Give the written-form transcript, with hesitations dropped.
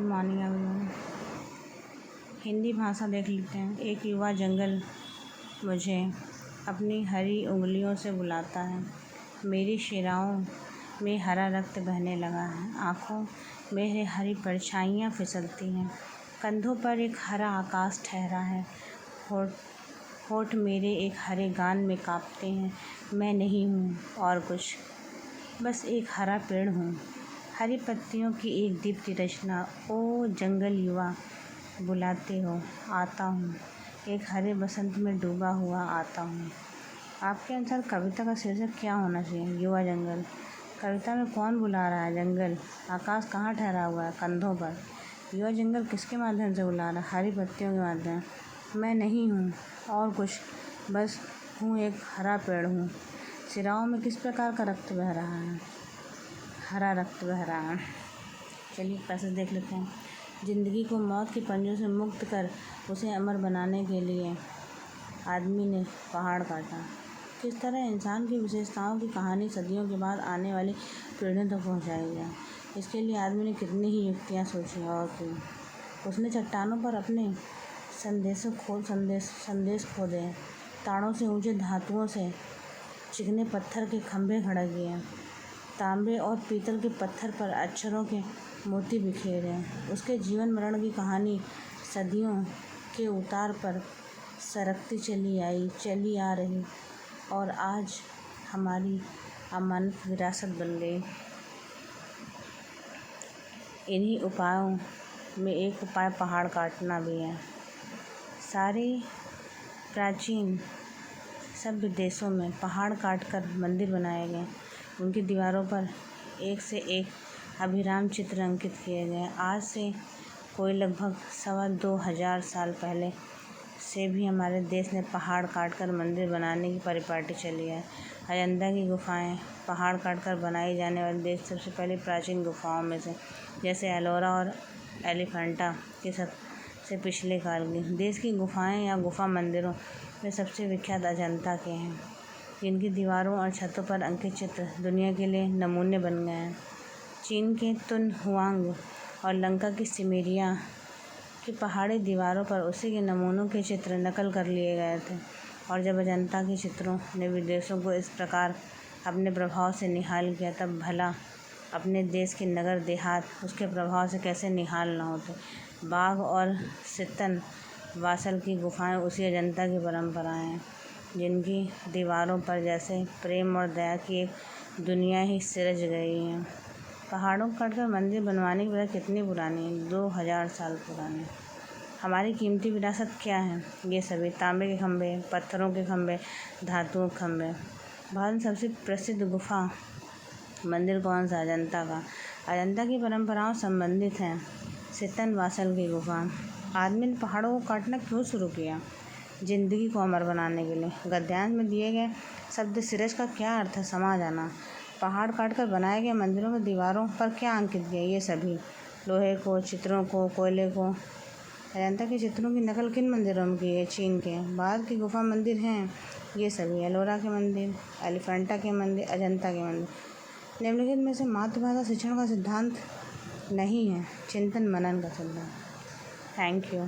Morning everyone. Hindi भाषा देख लेते हैं। एक युवा जंगल मुझे अपनी हरी उंगलियों से बुलाता है। मेरी शिराओं में हरा रक्त बहने लगा है। आँखों में हरी परछाइयाँ फिसलती हैं। कंधों पर एक हरा आकाश ठहरा है। होठ मेरे एक हरे गान में काँपते हैं। मैं नहीं हूँ और कुछ, बस एक हरा पेड़ हूँ, हरी पत्तियों की एक दीप्ति रचना। ओ जंगल युवा, बुलाते हो, आता हूँ, एक हरे बसंत में डूबा हुआ आता हूँ। आपके अनुसार कविता का शीर्षक क्या होना चाहिए? युवा जंगल। कविता में कौन बुला रहा है? जंगल। आकाश कहाँ ठहरा हुआ है? कंधों पर। युवा जंगल किसके माध्यम से बुला रहा है? हरी पत्तियों के माध्यम। मैं नहीं हूँ और कुछ, बस हूँ एक हरा पेड़ हूँ। सिराओं में किस प्रकार का रक्त बह रहा है? हरा रक्त बह रहा है। चलिए पैसेज देख लेते हैं। ज़िंदगी को मौत के पंजों से मुक्त कर उसे अमर बनाने के लिए आदमी ने पहाड़ काटा। किस तरह इंसान की विशेषताओं की कहानी सदियों के बाद आने वाली पीढ़ियों तक पहुँचाई जाए, इसके लिए आदमी ने कितनी ही युक्तियाँ सोची और की। उसने चट्टानों पर अपने संदेश खोदे, ताड़ों से ऊंचे धातुओं से चिकने पत्थर के खंभे खड़ा किए, तांबे और पीतल के पत्थर पर अक्षरों के मोती बिखेरे। उसके जीवन मरण की कहानी सदियों के उतार पर सरकती चली आ रही और आज हमारी अमानत विरासत बन गई। इन्हीं उपायों में एक उपाय पहाड़ काटना भी है। सारे प्राचीन सभ्य देशों में पहाड़ काटकर मंदिर बनाए गए। उनकी दीवारों पर एक से एक अभिराम चित्र अंकित किए गए। आज से कोई लगभग 2,2500 साल पहले से भी हमारे देश ने पहाड़ काटकर मंदिर बनाने की परिपाटी चली है। अजंता की गुफाएं पहाड़ काटकर बनाई जाने वाली देश की सबसे पहली प्राचीन गुफाओं में से, जैसे एलोरा और एलिफेंटा के सबसे पिछले काल की। देश की गुफाएं या गुफा मंदिरों में सबसे विख्यात अजंता के हैं, जिनकी दीवारों और छतों पर अंकित चित्र दुनिया के लिए नमूने बन गए हैं। चीन के तुनहुआंग और लंका की सिमेरिया की पहाड़ी दीवारों पर उसी के नमूनों के चित्र नकल कर लिए गए थे। और जब अजंता के चित्रों ने विदेशों को इस प्रकार अपने प्रभाव से निहाल किया, तब भला अपने देश के नगर देहात उसके प्रभाव से कैसे निहाल न होते। बाघ और सित्तन वासल की गुफाएं उसी अजंता की परंपराएं हैं, जिनकी दीवारों पर जैसे प्रेम और दया की एक दुनिया ही सिरज गई है। पहाड़ों को काटकर मंदिर बनवाने की वजह कितनी पुरानी है? 2,000 साल पुरानी। हमारी कीमती विरासत क्या है? ये सभी तांबे के खंभे, पत्थरों के खंभे, धातुओं के खंभे। भारत में सबसे प्रसिद्ध गुफा मंदिर कौन सा? अजंता का। अजंता की परंपराओं संबंधित हैं सित्तन वासल की गुफा। आदमी ने पहाड़ों को काटना क्यों शुरू किया? ज़िंदगी को अमर बनाने के लिए। गद्यांश में दिए गए शब्द सिरज का क्या अर्थ है? समा जाना। पहाड़ काटकर बनाए गए मंदिरों की दीवारों पर क्या अंकित किया? ये सभी लोहे को, चित्रों को, कोयले को। अजंता के चित्रों की नकल किन मंदिरों में की है? चीन के। भारत के गुफा मंदिर हैं ये सभी एलोरा के मंदिर, एलिफेंटा के मंदिर, अजंता के मंदिर। निम्नलिखित में से मातृभाषा शिक्षण का सिद्धांत नहीं है, चिंतन मनन का सिद्धांत। Thank you.